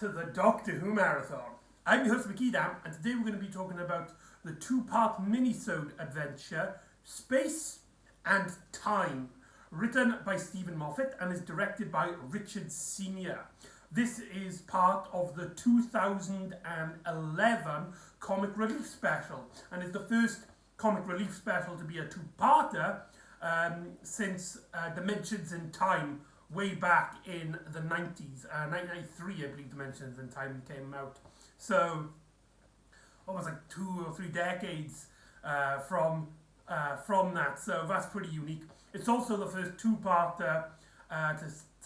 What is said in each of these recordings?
to the Doctor Who Marathon. I'm your host McEdam, and today we're going to be talking about the two-part mini-sode adventure, Space and Time, written by Stephen Moffat and is directed by Richard Senior. This is part of the 2011 Comic Relief Special, and is the first Comic Relief Special to be a two-parter since Dimensions in Time, way back in the 90s. 1993, I believe Dimensions in Time came out. So, almost like 2 or 3 decades from that. So that's pretty unique. It's also the first two-parter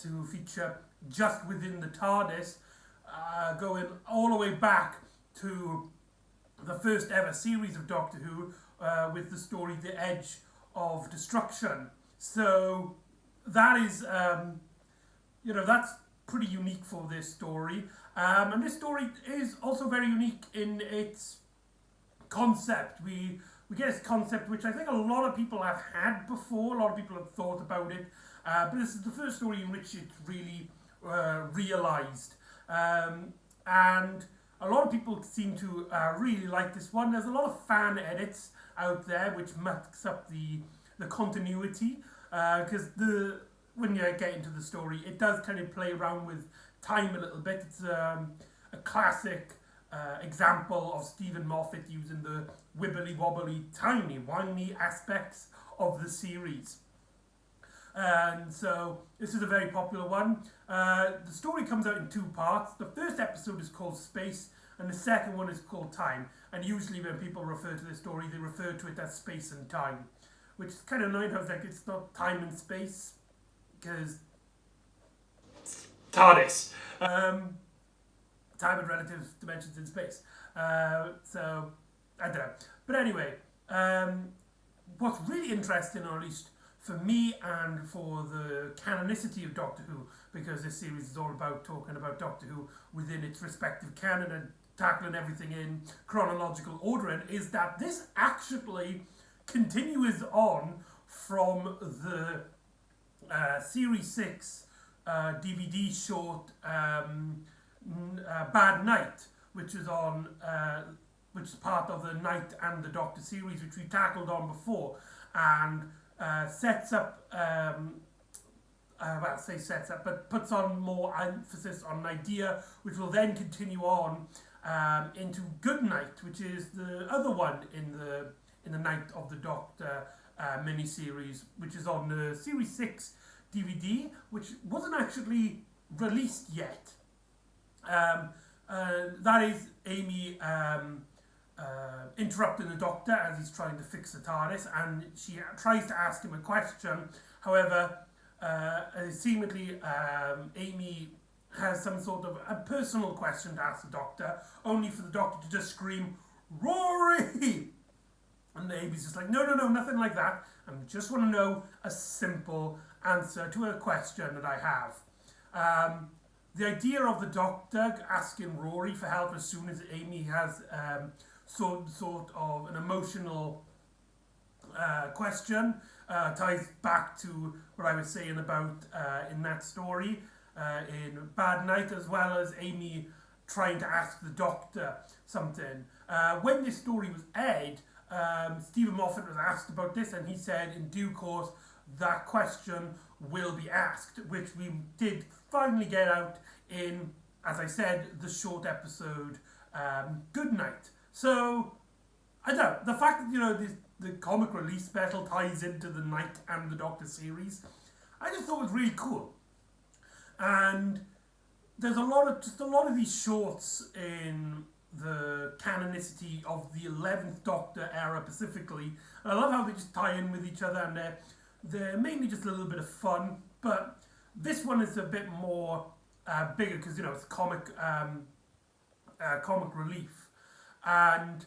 to feature just within the TARDIS, going all the way back to the first ever series of Doctor Who with the story The Edge of Destruction. So that is, that's pretty unique for this story. And this story is also very unique in its concept. We get this concept which I think a lot of people have had before, a lot of people have thought about it, but this is the first story in which it's really realised. And a lot of people seem to really like this one. There's a lot of fan edits out there which mucks up the continuity, because when you get into the story, it does kind of play around with time a little bit. It's a classic example of Stephen Moffat using the wibbly-wobbly, tiny-whiny aspects of the series. And so this is a very popular one. The story comes out in 2 parts. The first episode is called Space, and the second one is called Time. And usually when people refer to this story, they refer to it as Space and Time, which is kind of annoying. How it's not time and space, because TARDIS. Time and relative dimensions in space. So, I don't know. But anyway, what's really interesting, or at least for me and for the canonicity of Doctor Who, because this series is all about talking about Doctor Who within its respective canon and tackling everything in chronological ordering, is that this actually continues on from the Series 6 DVD short Bad Night, which is on which is part of the Night and the Doctor series, which we tackled on before, and sets up but puts on more emphasis on an idea which will then continue on into Good Night, which is the other one in the Night of the Doctor miniseries, which is on the Series 6 DVD, which wasn't actually released yet. That is Amy interrupting the Doctor as he's trying to fix the TARDIS, and she tries to ask him a question. However, seemingly Amy has some sort of a personal question to ask the Doctor, only for the Doctor to just scream, "Rory!" And Amy's just like, no, nothing like that. I just want to know a simple answer to a question that I have. The idea of the Doctor asking Rory for help as soon as Amy has sort of an emotional question ties back to what I was saying about in that story in Bad Night, as well as Amy trying to ask the Doctor something. When this story was aired, Stephen Moffat was asked about this, and he said in due course that question will be asked, which we did finally get out in, as I said, the short episode Good Night. So I don't know, the fact that the comic release special ties into the Night and the Doctor series, I just thought was really cool. And there's a lot of these shorts in the canonicity of the 11th Doctor era specifically. And I love how they just tie in with each other, and they're mainly just a little bit of fun. But this one is a bit more bigger, because it's comic relief. And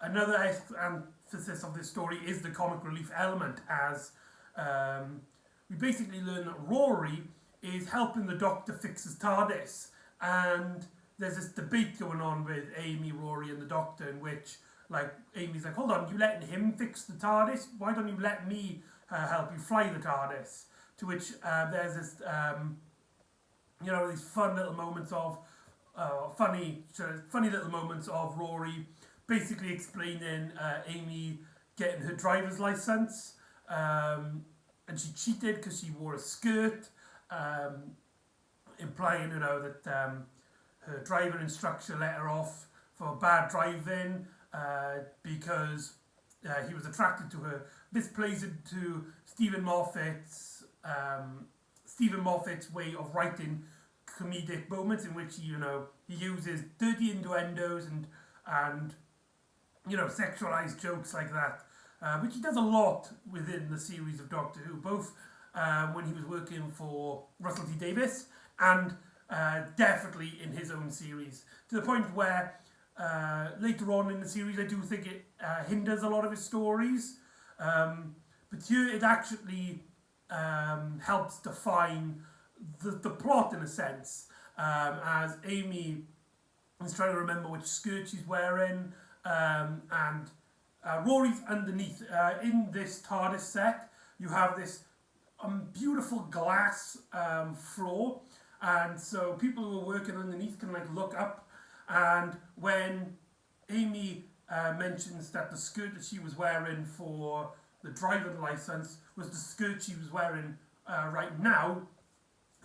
another emphasis of this story is the comic relief element, as we basically learn that Rory is helping the Doctor fix his TARDIS, and there's this debate going on with Amy, Rory, and the Doctor, in which, Amy's like, hold on, you letting him fix the TARDIS? Why don't you let me help you fly the TARDIS? To which there's this you know, these fun little moments of funny little moments of Rory basically explaining Amy getting her driver's license, and she cheated because she wore a skirt, implying, you know, that her driver instructor let her off for bad driving because he was attracted to her. This plays into Stephen Moffat's way of writing comedic moments in which he uses dirty innuendos and sexualized jokes like that, which he does a lot within the series of Doctor Who, both when he was working for Russell T Davies and definitely in his own series, to the point where later on in the series I do think it hinders a lot of his stories, but here it actually helps define the plot in a sense, as Amy is trying to remember which skirt she's wearing, and Rory's underneath. In this TARDIS set, you have this beautiful glass floor, and so people who are working underneath can look up, and when Amy mentions that the skirt that she was wearing for the driving license was the skirt she was wearing right now,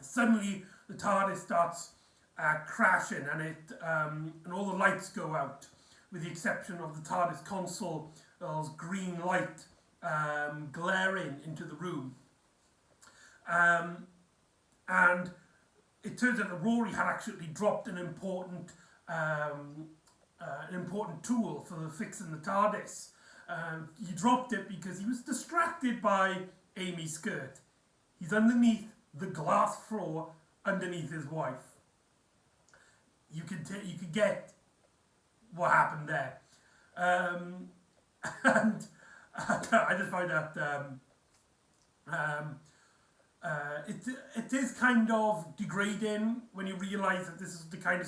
suddenly the TARDIS starts crashing, and all the lights go out, with the exception of the TARDIS console's green light glaring into the room. And it turns out that Rory had actually dropped an important tool for fixing the TARDIS. He dropped it because he was distracted by Amy's skirt. He's underneath the glass floor underneath his wife. You could get what happened there, and I just find that it is kind of degrading when you realise that this is the kind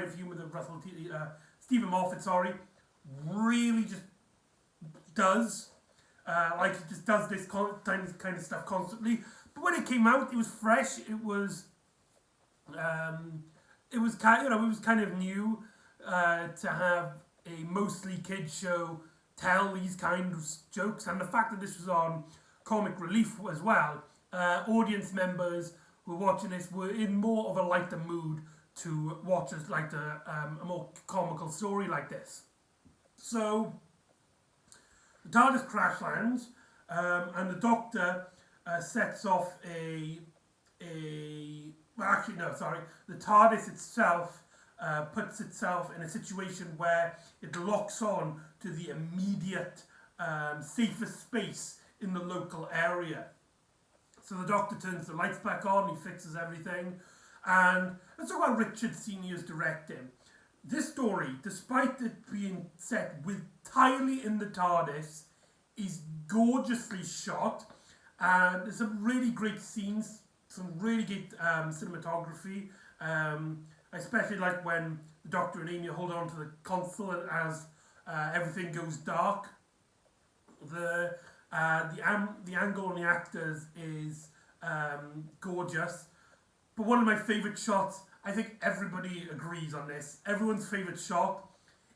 of humour that Stephen Moffat, really just does. He just does this kind of stuff constantly. But when it came out, it was fresh. It was kind of new to have a mostly kids show tell these kind of jokes, and the fact that this was on Comic Relief as well. Audience members who were watching this were in more of a lighter mood to watch a more comical story like this. So the TARDIS crash lands, and the Doctor sets off the TARDIS itself puts itself in a situation where it locks on to the immediate safest space in the local area. So the Doctor turns the lights back on, he fixes everything, and let's talk about Richard Senior's directing. This story, despite it being set entirely in the TARDIS, is gorgeously shot, and there's some really great scenes, some really good cinematography. I especially like when the Doctor and Amy hold on to the console as everything goes dark. The angle on the actors is gorgeous. But one of my favourite shots, I think everybody agrees on this, everyone's favourite shot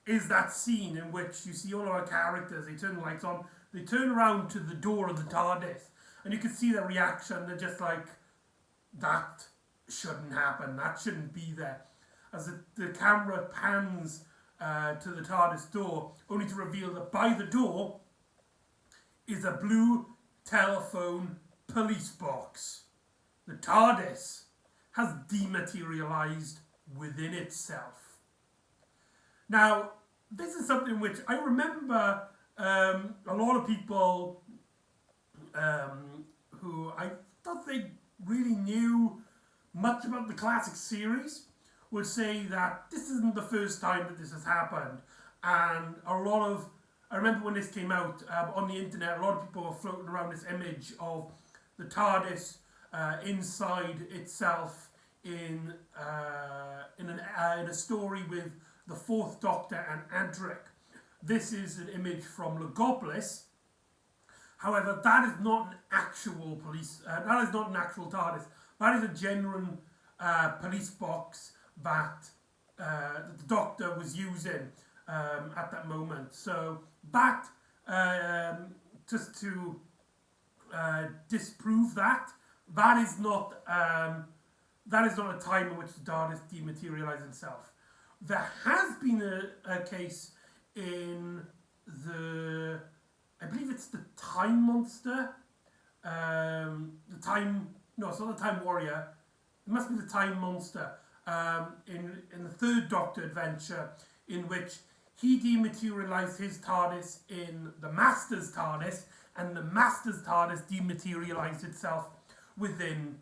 is that scene in which you see all of our characters, they turn the lights on, they turn around to the door of the TARDIS, and you can see their reaction. They're just like, that shouldn't happen, that shouldn't be there. As the camera pans to the TARDIS door, only to reveal that by the door is a blue telephone police box. The TARDIS has dematerialized within itself. Now, this is something which I remember a lot of people who I don't think really knew much about the classic series would say that this isn't the first time that this has happened. And I remember when this came out on the internet, a lot of people were floating around this image of the TARDIS inside itself in a story with the Fourth Doctor and Adric. This is an image from Logopolis. However, that is not an actual that is not an actual TARDIS. That is a genuine police box that the Doctor was using at that moment. So that, just to disprove that, that is not a time in which the TARDIS dematerialized itself. There has been a case in I believe it's the Time Monster, it's not the Time Warrior, it must be the Time Monster, in the third Doctor adventure, in which he dematerialized his TARDIS in the Master's TARDIS, and the Master's TARDIS dematerialized itself within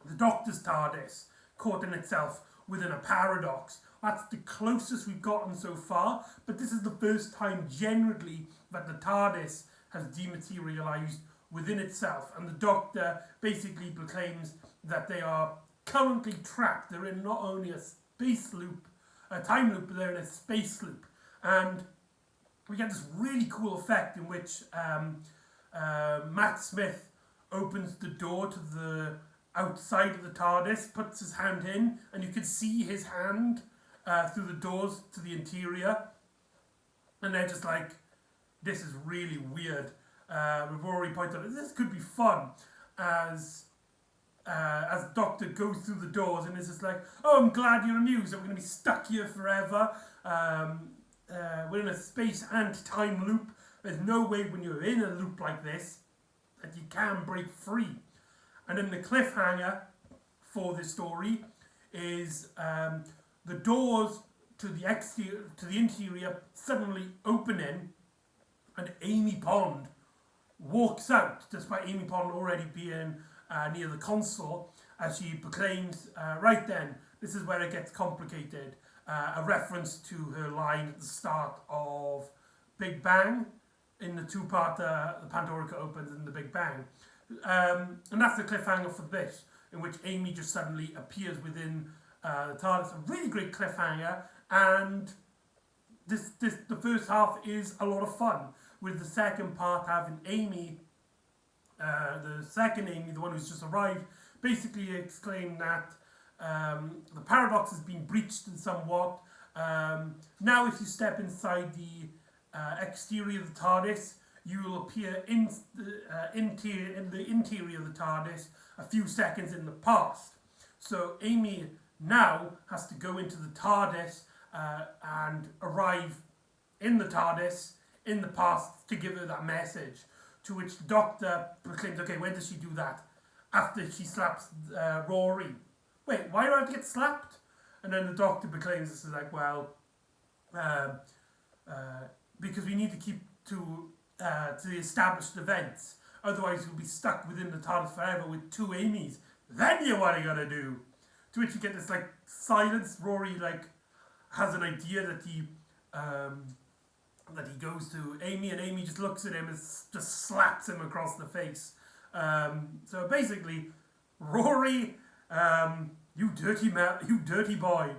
the Doctor's TARDIS, caught in itself within a paradox. That's the closest we've gotten so far, but this is the first time generally that the TARDIS has dematerialized within itself, and the Doctor basically proclaims that they are currently trapped. They're in not only a space loop, a time loop, but they're in a space loop. And we get this really cool effect in which Matt Smith opens the door to the outside of the TARDIS, puts his hand in, and you can see his hand through the doors to the interior. And they're just like, this is really weird. We've already pointed out, this could be fun, as Doctor goes through the doors and is just like, oh, I'm glad you're amused, that we're going to be stuck here forever. We're in a space and time loop. There's no way when you're in a loop like this that you can break free. And then the cliffhanger for this story is the doors to the exterior, to the interior, suddenly opening, and Amy Pond walks out, despite Amy Pond already being near the console, as she proclaims, right then, this is where it gets complicated. A reference to her line at the start of Big Bang, in the two-parter, the Pandorica opens in the Big Bang. And that's the cliffhanger for this, in which Amy just suddenly appears within the TARDIS. A really great cliffhanger, and the first half is a lot of fun, with the second part having Amy, the second Amy, the one who's just arrived, basically exclaim that the paradox has been breached in somewhat. Now if you step inside the exterior of the TARDIS, you will appear in the interior of the TARDIS a few seconds in the past. So Amy now has to go into the TARDIS and arrive in the TARDIS in the past to give her that message. To which the Doctor proclaims, okay, when does she do that? After she slaps Rory. Wait, why do I have to get slapped? And then the Doctor proclaims, this is like, well, because we need to keep to the established events. Otherwise, you'll be stuck within the TARDIS forever with two Amy's. Then what are you gonna do? To which you get this like silence. Rory like has an idea that he goes to Amy, and Amy just looks at him and just slaps him across the face. So basically, Rory, you dirty boy,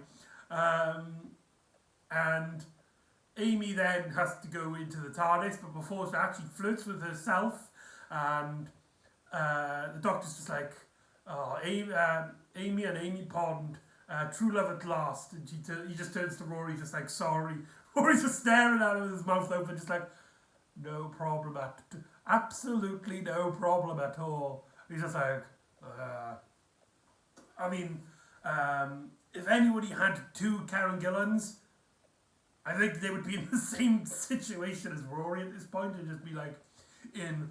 and Amy then has to go into the TARDIS, but before she actually flirts with herself, and the Doctor's just like, oh, Amy and Amy Pond, true love at last, and he just turns to Rory, just like, sorry. Rory's just staring at him with his mouth open, just like, no problem absolutely no problem at all. He's just like, I mean, if anybody had two Karen Gillans, I think they would be in the same situation as Rory at this point, and just be like in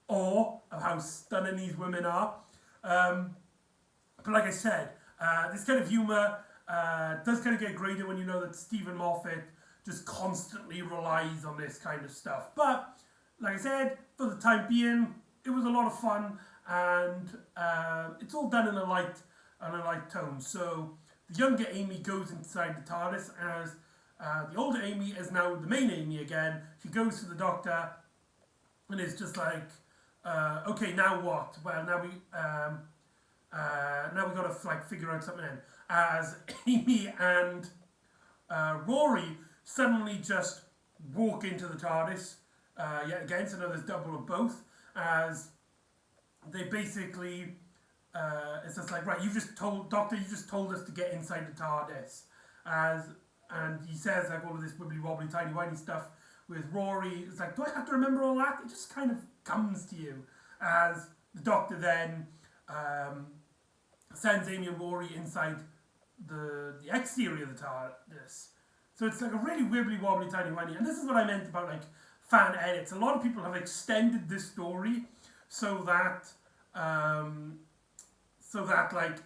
awe of how stunning these women are. But like I said, this kind of humour does kind of get greater when you know that Stephen Moffat just constantly relies on this kind of stuff. But like I said, for the time being, it was a lot of fun, and it's all done in a light tone. So the younger Amy goes inside the TARDIS, as the older Amy is now the main Amy again. She goes to the Doctor and is just like, okay, now what? Well, now we got to like figure out something in. As Amy and Rory suddenly just walk into the TARDIS yet again, so now there's double of both, as they basically it's just like, right, you just told us to get inside the TARDIS, and he says like all of this wibbly wobbly tiny whiny stuff with Rory. It's like, do I have to remember all that? It just kind of comes to you as the Doctor then sends Amy and Rory inside the exterior of the TARDIS. So it's like a really wibbly wobbly tiny whiny, and this is what I meant about like fan edits. A lot of people have extended this story so that like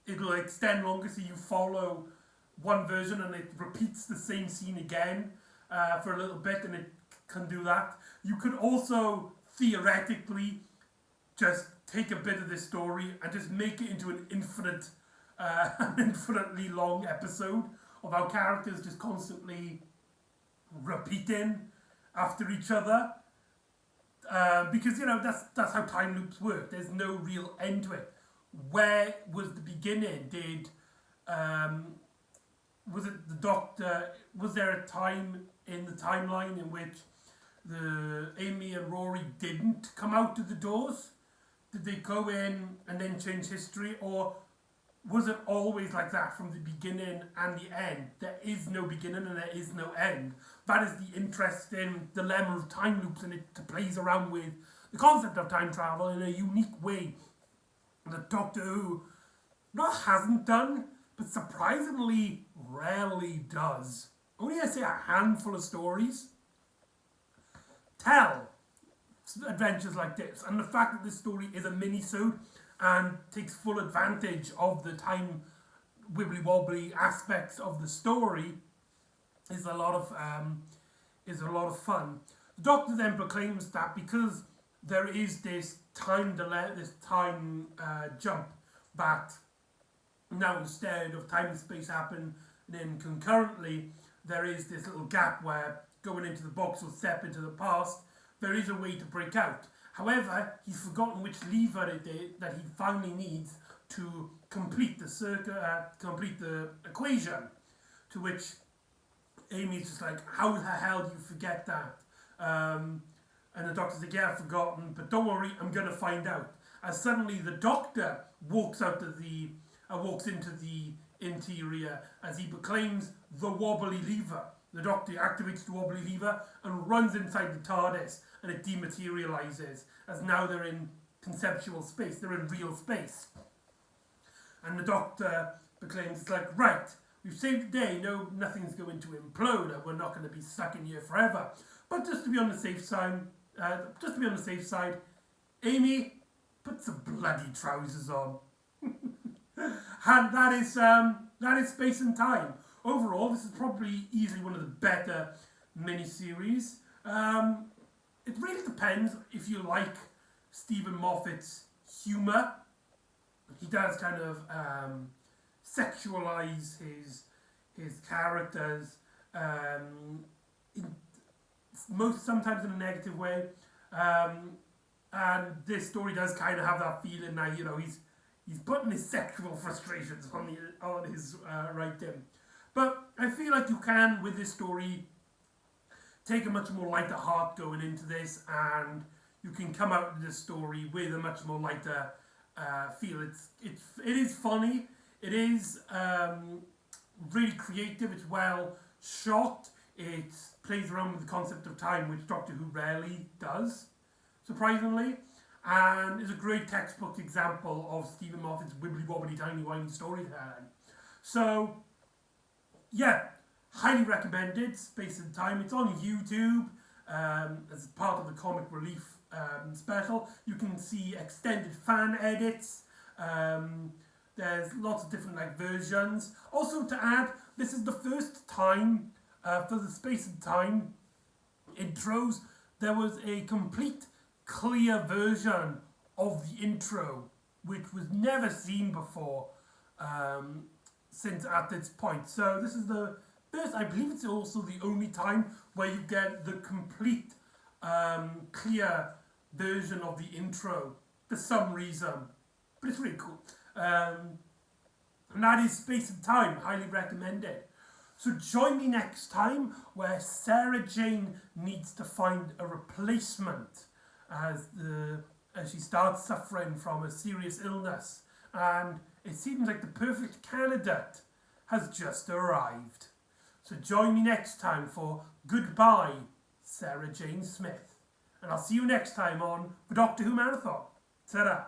it'll extend longer, so you follow one version and it repeats the same scene again for a little bit, and it can do that. You could also theoretically just take a bit of this story and just make it into an infinitely long episode of our characters just constantly repeating after each other. Because, you know, that's how time loops work. There's no real end to it. Where was the beginning? Was it the Doctor? Was there a time in the timeline in which Amy and Rory didn't come out of the doors? Did they go in and then change history? Or was it always like that from the beginning and the end? There is no beginning and there is no end. That is the interesting dilemma of time loops, and it plays around with the concept of time travel in a unique way that Doctor Who not hasn't done, but surprisingly rarely does. Only, I say, a handful of stories tell adventures like this, and the fact that this story is a mini-sode and takes full advantage of the time wibbly wobbly aspects of the story is a lot of fun. The Doctor then proclaims that because there is this time delay, this time jump, that now instead of time and space happening concurrently, there is this little gap where going into the box will step into the past. There is a way to break out. However, he's forgotten which lever it is that he finally needs to complete the complete the equation. To which Amy's just like, how the hell do you forget that? And the Doctor's like, yeah, I've forgotten, but don't worry, I'm going to find out. As suddenly the Doctor walks into the interior as he proclaims the wobbly lever. The Doctor activates the wobbly lever and runs inside the TARDIS, and it dematerializes, as now they're in conceptual space, they're in real space. And the Doctor proclaims, it's like, right, we've saved the day, no, nothing's going to implode, and we're not going to be stuck in here forever. But just to be on the safe side, Amy, put some bloody trousers on. And that is Space and Time. Overall, this is probably easily one of the better miniseries. It really depends if you like Stephen Moffat's humour. He does kind of sexualise his characters, sometimes in a negative way. And this story does kind of have that feeling that, you know, he's putting his sexual frustrations on his writing. But I feel like you can, with this story, take a much more lighter heart going into this, and you can come out of this story with a much more lighter feel. It is funny. It is really creative. It's well shot. It plays around with the concept of time, which Doctor Who rarely does, surprisingly. And is a great textbook example of Stephen Moffat's wibbly wobbly tiny whiny storytelling. So, yeah, highly recommended. Space and Time. It's on YouTube as part of the Comic Relief special. You can see extended fan edits. There's lots of different versions. Also, to add, this is the first time for the Space and Time intros there was a complete clear version of the intro, which was never seen before since at this point. So this is the first, I believe it's also the only time where you get the complete clear version of the intro for some reason. But it's really cool. And that is Space and Time, highly recommended. So join me next time where Sarah Jane needs to find a replacement as she starts suffering from a serious illness, and it seems like the perfect candidate has just arrived. So join me next time for Goodbye, Sarah Jane Smith. And I'll see you next time on the Doctor Who Marathon. Ta-ra!